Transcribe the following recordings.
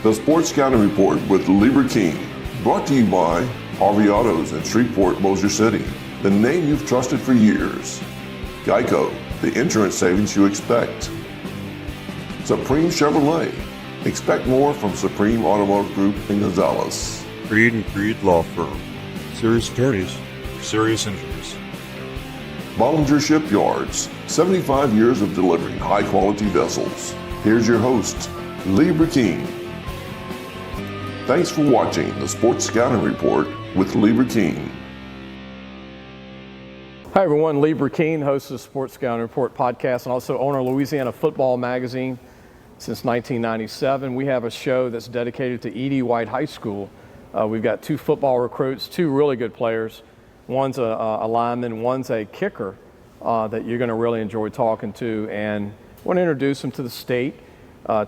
The Sports Scouting Report with Lieber King, brought to you by Harvey Autos in Shreveport, Bossier City, the name you've trusted for years. Geico, the insurance savings you expect. Supreme Chevrolet, expect more from Supreme Automotive Group in Gonzales. Creed and Creed Law Firm, serious attorneys, serious injuries. Bollinger Shipyards, 75 years of delivering high-quality vessels. Here's your host, Lieber King. Thanks for watching the Sports Scouting Report with Lieber King. Hi everyone, Lieber King, host of the Sports Scouting Report podcast and also owner of Louisiana Football Magazine since 1997. We have a show that's dedicated to E.D. White High School. We've got two football recruits, two really good players. One's a lineman, one's a kicker that you're going to really enjoy talking to, and I want to introduce them to the state.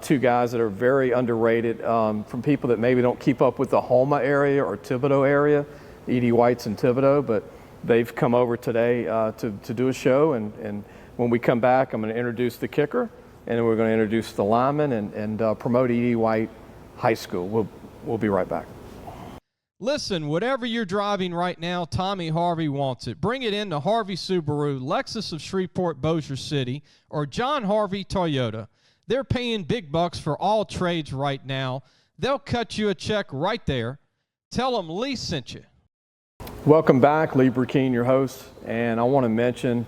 Two guys that are very underrated from people that maybe don't keep up with the Houma area or Thibodaux area. E.D. White's in Thibodaux, but they've come over today to do a show, and when we come back, I'm going to introduce the kicker, and then we're going to introduce the lineman and promote E.D. White High School. We'll be right back. Listen, whatever you're driving right now, Tommy Harvey wants it. Bring it in to Harvey Subaru, Lexus of Shreveport, Bossier City, or John Harvey Toyota. They're paying big bucks for all trades right now. They'll cut you a check right there. Tell them Lee sent you. Welcome back, Lieber King, your host. And I want to mention,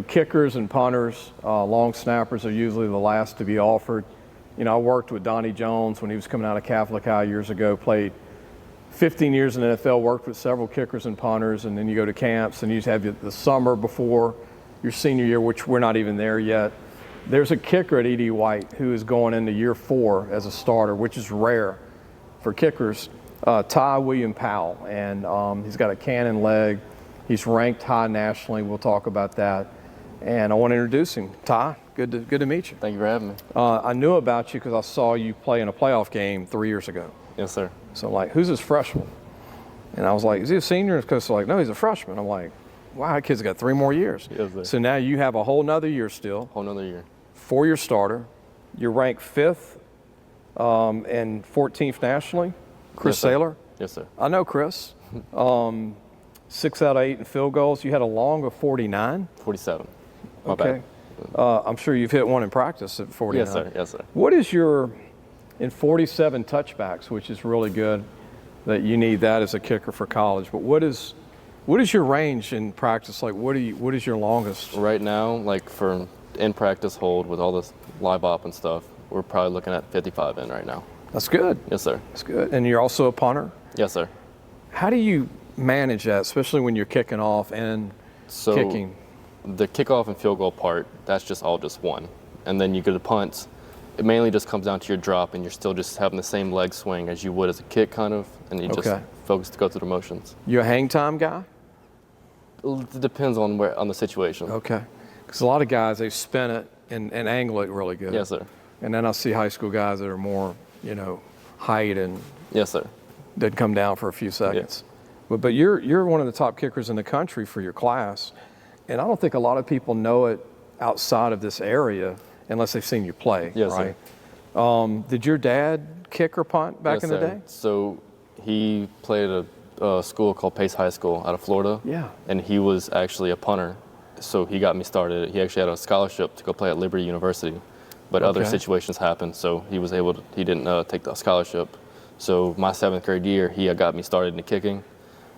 kickers and punters, long snappers are usually the last to be offered. I worked with Donnie Jones when he was coming out of Catholic High years ago, played 15 years in the NFL, worked with several kickers and punters, and then you go to camps and you have the summer before your senior year, which we're not even there yet. There's a kicker at E.D. White who is going into year 4 as a starter, which is rare for kickers, Ty William Powell. And he's got a cannon leg. He's ranked high nationally. We'll talk about that. And I want to introduce him. Ty, good to meet you. Thank you for having me. I knew about you because I saw you play in a playoff game 3 years ago. Yes, sir. So I'm like, who's this freshman? And I was like, is he a senior? And Coach was like, no, he's a freshman. I'm like, wow, that kid's got 3 more years. Yes, sir. So now you have a whole nother year still. Whole nother year. 4-year starter. You're ranked 5th and 14th nationally. Chris Saylor. Yes, sir. I know Chris. 6 out of 8 in field goals. You had a long of 49. 47. My Okay. bad. I'm sure you've hit one in practice at 49. Yes, sir. Yes, sir. What is your, in 47 touchbacks, which is really good that you need that as a kicker for college, but what is your range in practice? Like, what is your longest? Right now, like for in practice hold with all this live op and stuff, we're probably looking at 55 in right now. That's good. Yes, sir. That's good. And you're also a punter? Yes, sir. How do you manage that, especially when you're kicking off and kicking? The kickoff and field goal part, that's just one. And then you get to punt. It mainly just comes down to your drop, and you're still just having the same leg swing as you would as a kick, kind of, and you just focus to go through the motions. You a hang time guy? It depends on the situation. Okay. Because a lot of guys, they spin it and angle it really good. Yes, sir. And then I see high school guys that are more, height and Yes, sir. they'd come down for a few seconds. Yeah. But you're one of the top kickers in the country for your class, and I don't think a lot of people know it outside of this area unless they've seen you play. Yes, right? sir. Did your dad kick or punt back in the day? So he played at a school called Pace High School out of Florida. Yeah. And he was actually a punter. So he got me started. He actually had a scholarship to go play at Liberty University, but other situations happened, so he didn't take the scholarship. So my 7th grade year, he got me started in the kicking,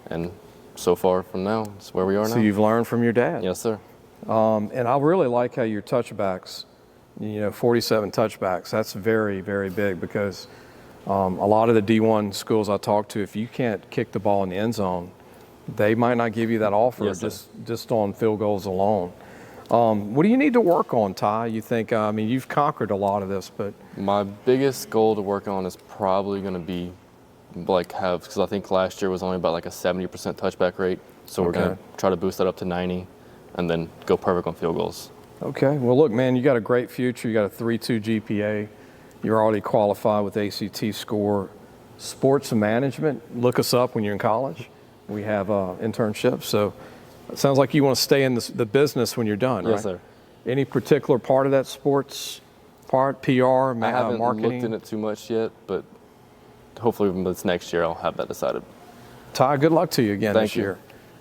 and so far from now, it's where we are now. So you've learned from your dad. Yes, sir. And I really like how your touchbacks, 47 touchbacks, that's very, very big because a lot of the D1 schools I talk to, if you can't kick the ball in the end zone, they might not give you that offer just on field goals alone. What do you need to work on, Ty? You think, you've conquered a lot of this, but. My biggest goal to work on is probably going to be because I think last year was only about like a 70% touchback rate. So we're going to try to boost that up to 90 and then go perfect on field goals. Okay. Well, look, man, you got a great future. You got a 3.2 GPA. You're already qualified with ACT score. Sports management, look us up when you're in college. We have internships. So it sounds like you want to stay in the business when you're done, right? Yes, sir. Any particular part of that sports part, PR, I haven't marketing? looked in it too much yet, but hopefully this next year I'll have that decided. Ty, good luck to you again Thank this you. year.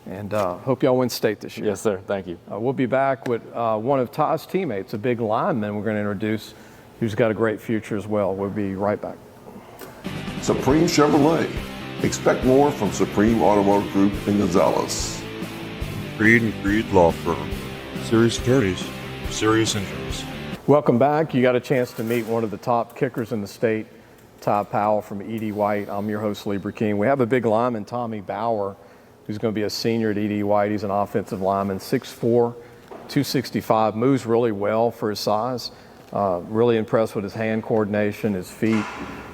And hope y'all win state this year. Yes, sir. Thank you. We'll be back with one of Ty's teammates, a big lineman we're going to introduce, who's got a great future as well. We'll be right back. Supreme Chevrolet. Expect more from Supreme Automotive Group in Gonzales. Creed and Creed Law Firm. Serious attorneys for serious injuries. Welcome back. You got a chance to meet one of the top kickers in the state, Ty Powell from E.D. White. I'm your host, Lieber King. We have a big lineman, Tommy Bauer, who's going to be a senior at E.D. White. He's an offensive lineman, 6'4", 265, moves really well for his size. Really impressed with his hand coordination, his feet.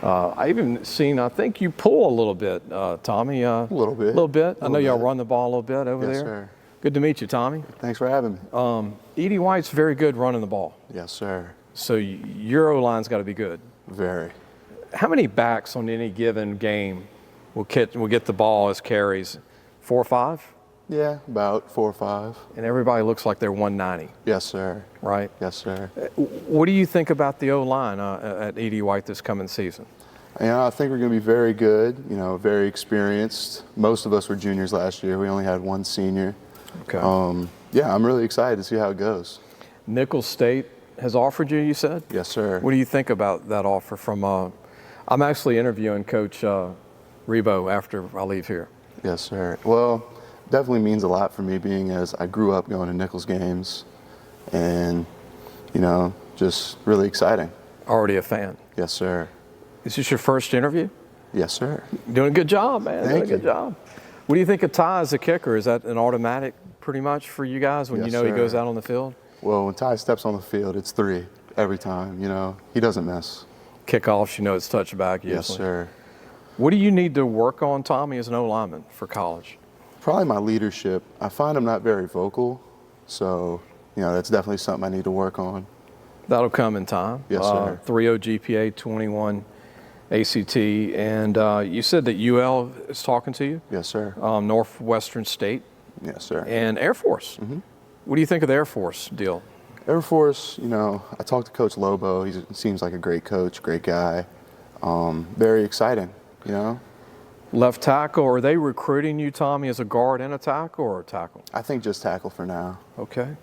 I even seen, I think you pull a little bit, Tommy. A little bit. A little bit. I know y'all run the ball a little bit over there. Yes, sir. Good to meet you, Tommy. Thanks for having me. E.D. White's very good running the ball. Yes, sir. So your O-line's got to be good. Very. How many backs on any given game will get the ball as carries? 4 or 5? Yeah, about 4 or 5. And everybody looks like they're 190, Yes, sir. right? Yes, sir. What do you think about the O-line at E.D. White this coming season? I think we're going to be very good, very experienced. Most of us were juniors last year. We only had one senior. Okay. Yeah, I'm really excited to see how it goes. Nicholls State has offered you said? Yes, sir. What do you think about that offer from, I'm actually interviewing Coach Rebo after I leave here. Yes, sir. Well, definitely means a lot for me, being as I grew up going to Nicholls games, and just really exciting. Already a fan. Yes, sir. Is this your first interview? Yes, sir. Doing a good job, man. Thank Doing a you. good job. What do you think of Ty as a kicker? Is that an automatic pretty much for you guys when Yes, he goes sir. out on the field? Well, when Ty steps on the field, it's 3 every time. He doesn't miss. Kickoffs, it's touchback usually. Yes, sir. What do you need to work on, Tommy, as an O-lineman for college? Probably my leadership. I find I'm not very vocal, so that's definitely something I need to work on. That'll come in time. Yes, sir. 3.0 GPA, 21 ACT, and you said that UL is talking to you? Yes, sir. Northwestern State Yes, sir. and Air Force. Mm-hmm. What do you think of the Air Force deal? Air Force, I talked to Coach Lobo. He seems like a great coach, great guy. Very exciting, Left tackle, are they recruiting you, Tommy, as a guard and a tackle or a tackle? I think just tackle for now. Okay.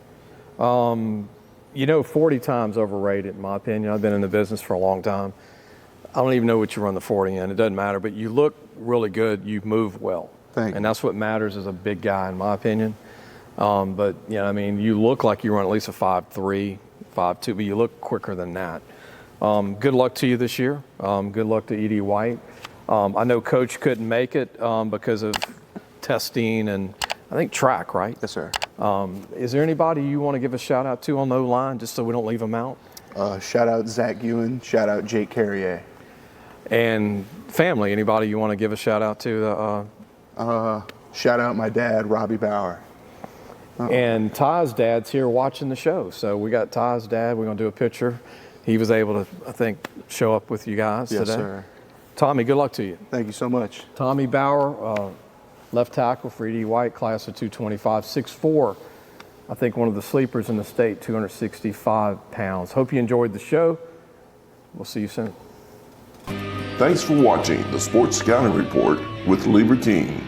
40 times overrated, in my opinion. I've been in the business for a long time. I don't even know what you run the 40 in. It doesn't matter, but you look really good. You move well. Thank you. And that's what matters as a big guy, in my opinion. But, you look like you run at least a 5'3", 5'2", but you look quicker than that. Good luck to you this year. Good luck to E.D. White. I know Coach couldn't make it because of testing and I think track, right? Yes, sir. Is there anybody you want to give a shout out to on the O-line, just so we don't leave them out? Shout out Zach Ewan. Shout out Jake Carrier. And family, anybody you want to give a shout out to? Shout out my dad, Robbie Bauer. And Ty's dad's here watching the show. So we got Ty's dad. We're going to do a picture. He was able to, I think, show up with you guys Yes, today. sir. Tommy, good luck to you. Thank you so much. Tommy Bauer, left tackle for E.D. White, class of 225, 6'4". I think one of the sleepers in the state, 265 pounds. Hope you enjoyed the show. We'll see you soon. Thanks for watching the Sports Scouting Report with Lieber King.